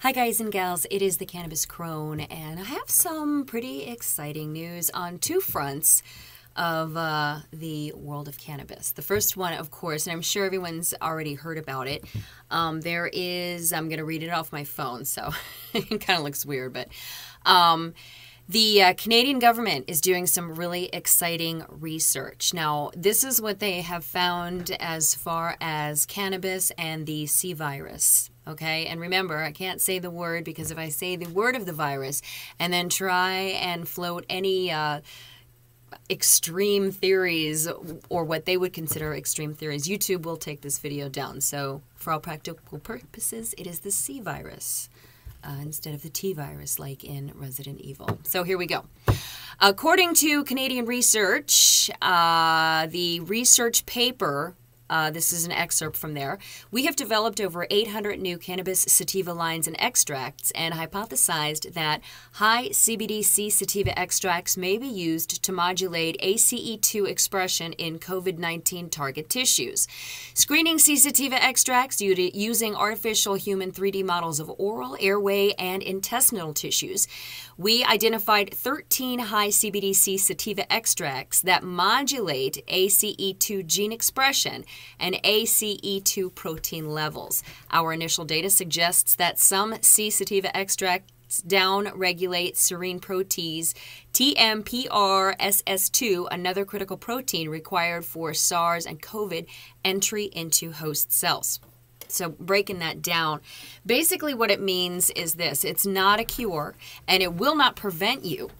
Hi guys and gals, it is the Cannabis Crone, and I have some pretty exciting news on two fronts of the world of cannabis. The first one, of course, and I'm sure everyone's already heard about it, I'm going to read it off my phone, so it kind of looks weird, but the Canadian government is doing some really exciting research. Now, this is what they have found as far as cannabis and the C virus. Okay, and remember, I can't say the word because if I say the word of the virus and then try and float any extreme theories or what they would consider extreme theories, YouTube will take this video down. So for all practical purposes, it is the C virus instead of the T virus like in Resident Evil. So here we go. According to Canadian research, the research paper, this is an excerpt from there. We have developed over 800 new cannabis sativa lines and extracts and hypothesized that high CBD-C sativa extracts may be used to modulate ACE2 expression in COVID-19 target tissues. Screening C sativa extracts using artificial human 3D models of oral, airway, and intestinal tissues, we identified 13 high CBD-C sativa extracts that modulate ACE2 gene expression and ACE2 protein levels. Our initial data suggests that some C sativa extracts down-regulate serine protease TMPRSS2, another critical protein required for SARS and COVID entry into host cells. So breaking that down, basically what it means is this: it's not a cure, and it will not prevent you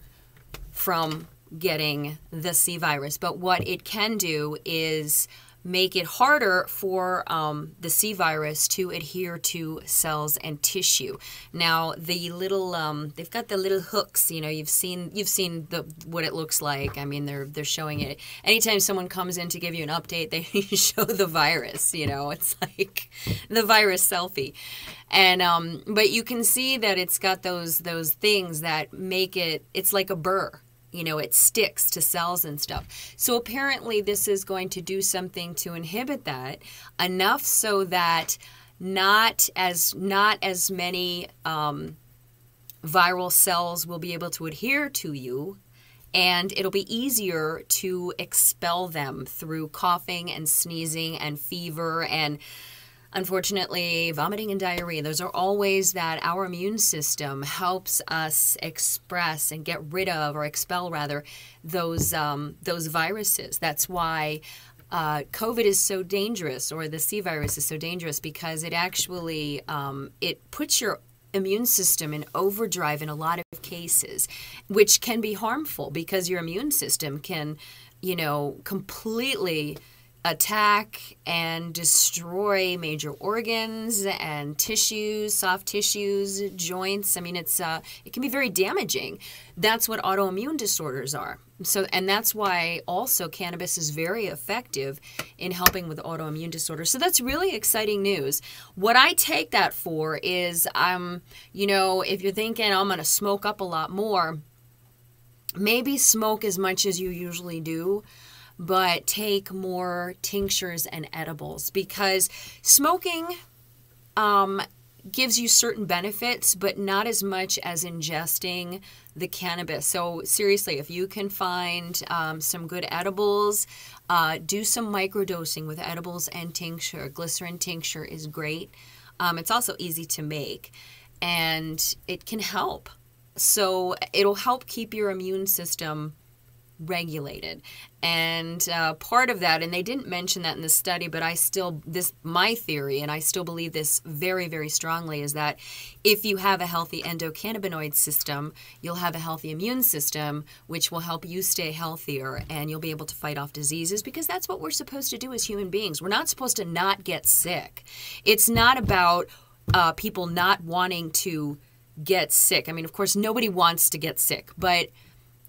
from getting the C virus, but what it can do is make it harder for the C virus to adhere to cells and tissue. Now, the little they've got the little hooks. You know, you've seen what it looks like. I mean, they're showing it. Anytime someone comes in to give you an update, they show the virus. You know, it's like the virus selfie. And but you can see that it's got those things that make it. It's like a burr. You know, it sticks to cells and stuff. So apparently this is going to do something to inhibit that enough so that not as many viral cells will be able to adhere to you, and it'll be easier to expel them through coughing and sneezing and fever and, unfortunately, vomiting and diarrhea. Those are all ways that our immune system helps us express and get rid of, or expel rather, those viruses. That's why COVID is so dangerous, or the C virus is so dangerous, because it actually it puts your immune system in overdrive in a lot of cases, which can be harmful because your immune system can, you know, completely attack and destroy major organs and tissues, soft tissues, joints. I mean, it can be very damaging. That's what autoimmune disorders are. So, and that's why also cannabis is very effective in helping with autoimmune disorders. So that's really exciting news. What I take that for is, you know, if you're thinking I'm going to smoke up a lot more, maybe smoke as much as you usually do, but take more tinctures and edibles, because smoking gives you certain benefits, but not as much as ingesting the cannabis. So seriously, if you can find some good edibles, do some microdosing with edibles and tincture. Glycerin tincture is great. It's also easy to make, and it can help. So it'll help keep your immune system regulated. And part of that, and they didn't mention that in the study, but my theory, and I still believe this very, very strongly, is that if you have a healthy endocannabinoid system, you'll have a healthy immune system, which will help you stay healthier, and you'll be able to fight off diseases, because that's what we're supposed to do as human beings. We're not supposed to not get sick. It's not about people not wanting to get sick. I mean, of course, nobody wants to get sick, but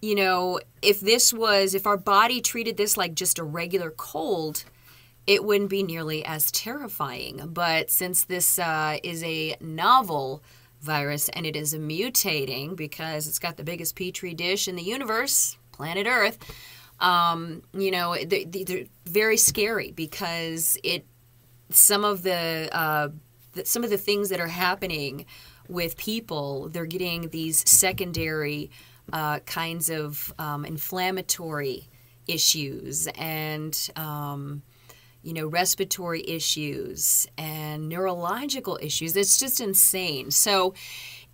you know, if our body treated this like just a regular cold, it wouldn't be nearly as terrifying. But since this is a novel virus and it is mutating because it's got the biggest petri dish in the universe, planet Earth, you know, they're very scary, because some of the some of the things that are happening with people. They're getting these secondary kinds of inflammatory issues and respiratory issues and neurological issues. It's just insane. So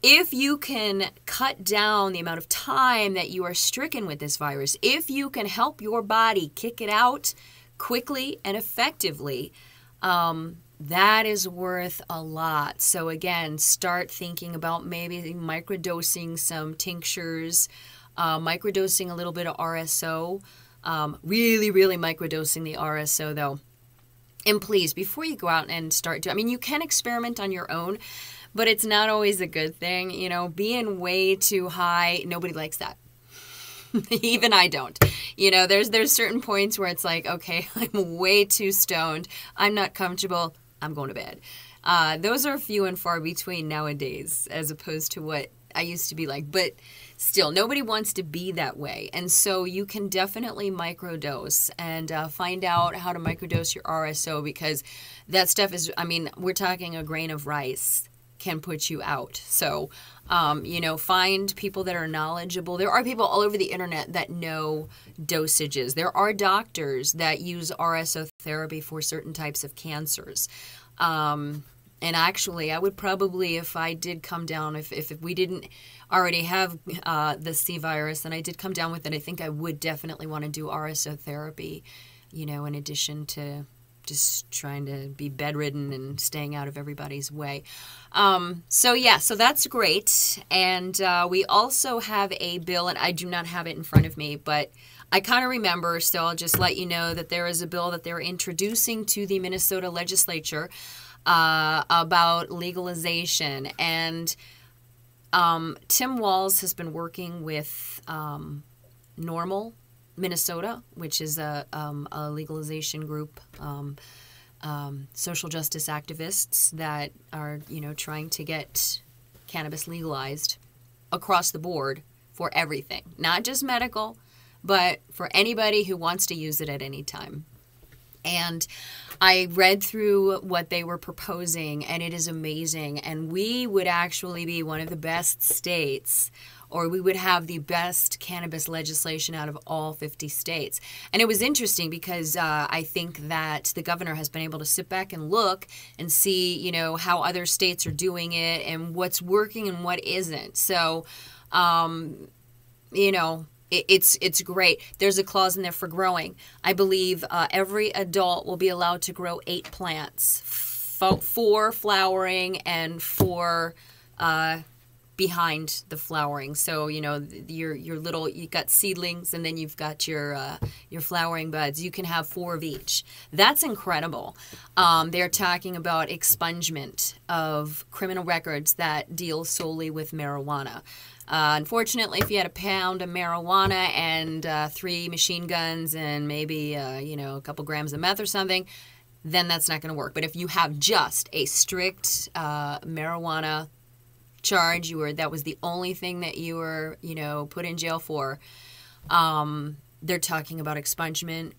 if you can cut down the amount of time that you are stricken with this virus, if you can help your body kick it out quickly and effectively, that is worth a lot. So again, start thinking about maybe microdosing some tinctures, microdosing a little bit of RSO, really, really microdosing the RSO though. And please, before you go out and start you can experiment on your own, but it's not always a good thing. Being way too high, nobody likes that. Even I don't. There's certain points where it's like, okay, I'm way too stoned. I'm not comfortable. I'm going to bed. Those are few and far between nowadays, as opposed to what I used to be like. But still, nobody wants to be that way. And so you can definitely microdose and find out how to microdose your RSO, because that stuff is, we're talking a grain of rice can put you out. So, find people that are knowledgeable. There are people all over the internet that know dosages. There are doctors that use RSO therapy for certain types of cancers. And actually, I would probably, if I did come down, if we didn't already have the C virus and I did come down with it, I think I would definitely want to do RSO therapy, in addition to just trying to be bedridden and staying out of everybody's way. So that's great. And we also have a bill, and I do not have it in front of me, but I kind of remember, so I'll just let you know that there is a bill that they're introducing to the Minnesota legislature about legalization. And Tim Walz has been working with Normal Minnesota, which is a legalization group, social justice activists that are, trying to get cannabis legalized across the board for everything, not just medical, but for anybody who wants to use it at any time. And I read through what they were proposing, and it is amazing. And we would actually be one of the best states, or we would have the best cannabis legislation out of all 50 states. And it was interesting because I think that the governor has been able to sit back and look and see, how other states are doing it and what's working and what isn't. So, it's great. There's a clause in there for growing. I believe every adult will be allowed to grow 8 plants, 4 flowering and 4 behind the flowering. So, your little, you got seedlings and then you've got your flowering buds. You can have 4 of each. That's incredible. They're talking about expungement of criminal records that deal solely with marijuana. Unfortunately, if you had a pound of marijuana and 3 machine guns and maybe, a couple grams of meth or something, then that's not going to work. But if you have just a strict marijuana charge, that was the only thing that you were, put in jail for, they're talking about expungement,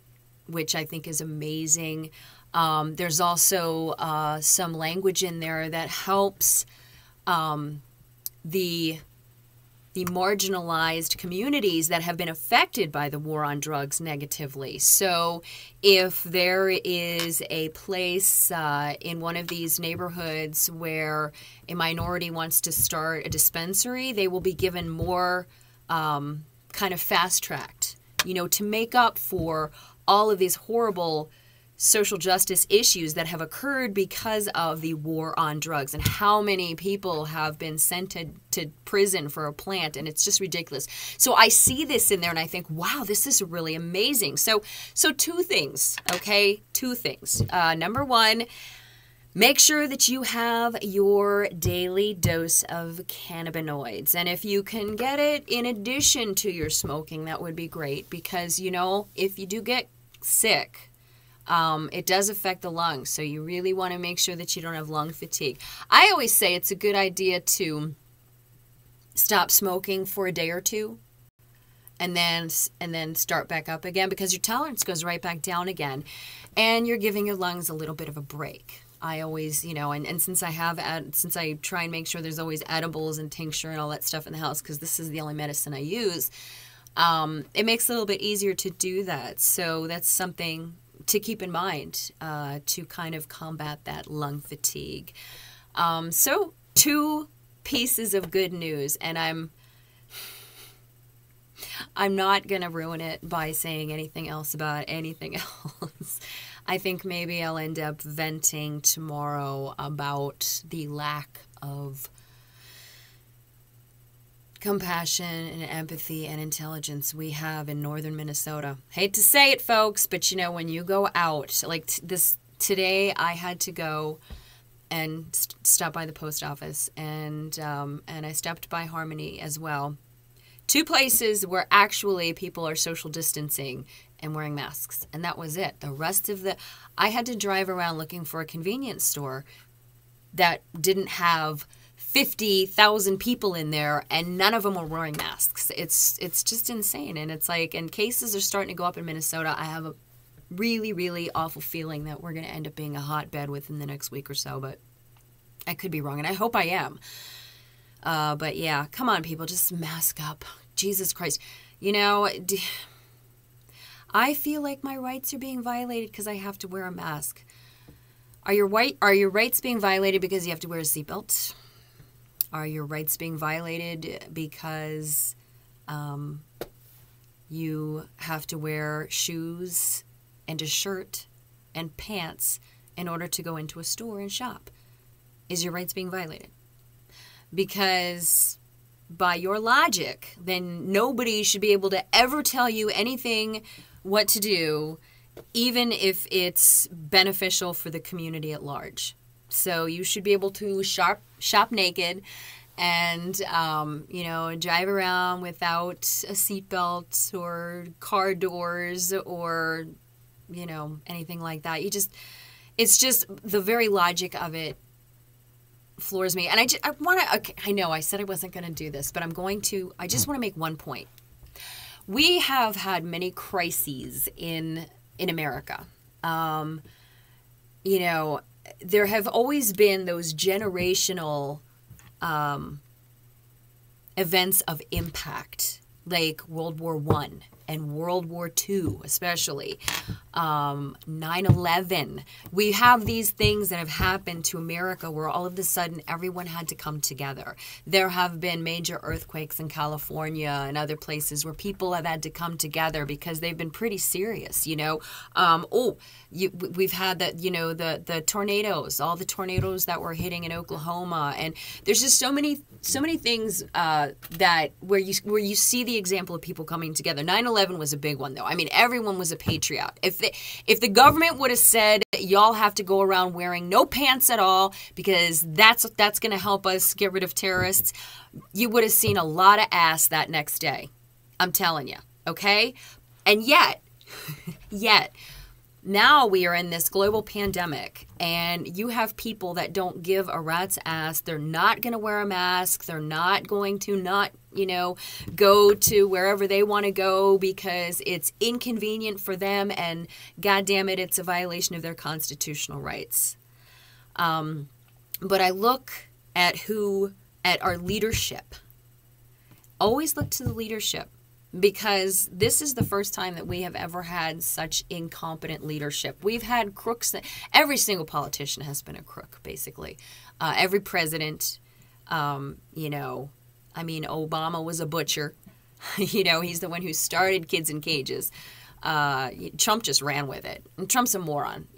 which I think is amazing. There's also some language in there that helps the marginalized communities that have been affected by the war on drugs negatively. So if there is a place in one of these neighborhoods where a minority wants to start a dispensary, they will be given more kind of fast-tracked, to make up for all of these horrible social justice issues that have occurred because of the war on drugs, and how many people have been sent to prison for a plant, and it's just ridiculous. So I see this in there and I think, wow, this is really amazing. So 2 things, okay? 2 things. Number 1, make sure that you have your daily dose of cannabinoids. And if you can get it in addition to your smoking, that would be great, because, if you do get sick, it does affect the lungs, so you really want to make sure that you don't have lung fatigue. I always say it's a good idea to stop smoking for a day or 2 and then start back up again, because your tolerance goes right back down again and you're giving your lungs a little bit of a break. I always, and since since I try and make sure there's always edibles and tincture and all that stuff in the house, because this is the only medicine I use, it makes it a little bit easier to do that. So that's something to keep in mind to kind of combat that lung fatigue. So 2 pieces of good news, and I'm not going to ruin it by saying anything else about anything else. I think maybe I'll end up venting tomorrow about the lack of compassion and empathy and intelligence we have in northern Minnesota. Hate to say it, folks, but when you go out, like today I had to go and stop by the post office, and I stopped by Harmony as well. 2 places where actually people are social distancing and wearing masks, and that was it. The rest of I had to drive around looking for a convenience store that didn't have 50,000 people in there, and none of them were wearing masks. It's just insane, and it's like, and cases are starting to go up in Minnesota. I have a really, really awful feeling that we're going to end up being a hotbed within the next week or so, but I could be wrong, and I hope I am. But yeah, come on, people, just mask up. Jesus Christ. I feel like my rights are being violated because I have to wear a mask. Are your rights being violated because you have to wear a seatbelt? Are your rights being violated because you have to wear shoes and a shirt and pants in order to go into a store and shop? Is your rights being violated? Because by your logic, then nobody should be able to ever tell you anything what to do, even if it's beneficial for the community at large. So you should be able to shop naked and, drive around without a seatbelt or car doors or, anything like that. It's just the very logic of it floors me. And I know I said I wasn't going to do this, but I just want to make one point. We have had many crises in America. There have always been those generational events of impact, like World War I and World War II, especially 9/11. We have these things that have happened to America where all of a sudden everyone had to come together. There have been major earthquakes in California and other places where people have had to come together because they've been pretty serious. We've had the tornadoes, all the tornadoes that were hitting in Oklahoma, and there's just so many things that where you see the example of people coming together. 9/11 was a big one, though. I mean, everyone was a patriot. If the government would have said, y'all have to go around wearing no pants at all because that's going to help us get rid of terrorists, you would have seen a lot of ass that next day. I'm telling you, okay? And yet, now we are in this global pandemic, and you have people that don't give a rat's ass. They're not going to wear a mask. They're not going to go to wherever they want to go because it's inconvenient for them, and God damn it, it's a violation of their constitutional rights. But I look at our leadership. Always look to the leadership. Because this is the first time that we have ever had such incompetent leadership. We've had crooks. Every single politician has been a crook, basically. Every president, Obama was a butcher. He's the one who started kids in cages. Trump just ran with it. And Trump's a moron,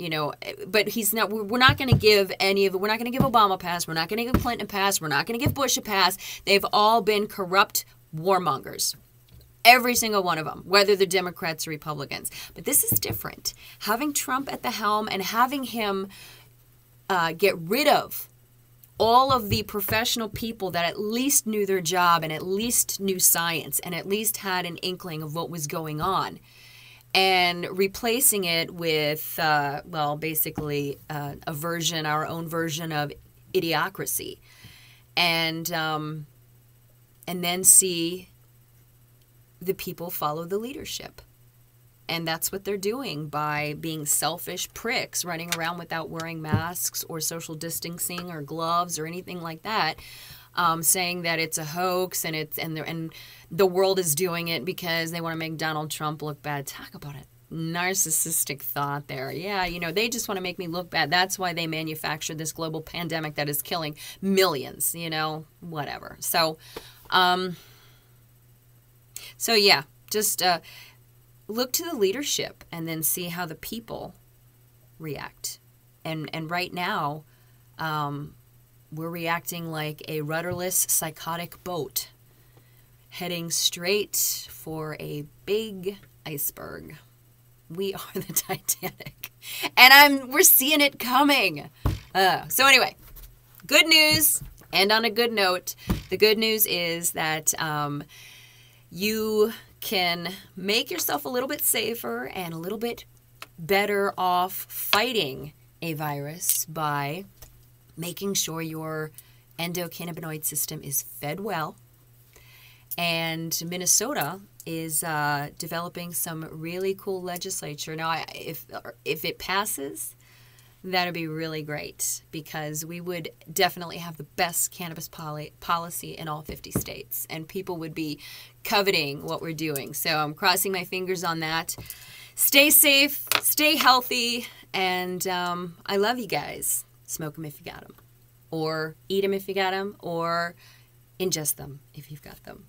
but he's not. We're not going to give any of it. We're not going to give Obama a pass. We're not going to give Clinton a pass. We're not going to give Bush a pass. They've all been corrupt warmongers. Every single one of them, whether they're Democrats or Republicans. But this is different. Having Trump at the helm and having him get rid of all of the professional people that at least knew their job and at least knew science and at least had an inkling of what was going on, and replacing it with, basically our own version of idiocracy. And then see the people follow the leadership. And that's what they're doing by being selfish pricks, running around without wearing masks or social distancing or gloves or anything like that, saying that it's a hoax and the world is doing it because they want to make Donald Trump look bad. Talk about it. Narcissistic thought there. Yeah, they just want to make me look bad. That's why they manufacture this global pandemic that is killing millions, whatever. So yeah, just look to the leadership and then see how the people react. And right now, we're reacting like a rudderless, psychotic boat heading straight for a big iceberg. We are the Titanic, and we're seeing it coming. So anyway, good news, and on a good note, the good news is that you can make yourself a little bit safer and a little bit better off fighting a virus by making sure your endocannabinoid system is fed well. And Minnesota is developing some really cool legislature. Now, if it passes, that would be really great, because we would definitely have the best cannabis policy in all 50 states, and people would be coveting what we're doing. So I'm crossing my fingers on that. Stay safe, stay healthy, and I love you guys. Smoke them if you got them, or eat them if you got them, or ingest them if you've got them.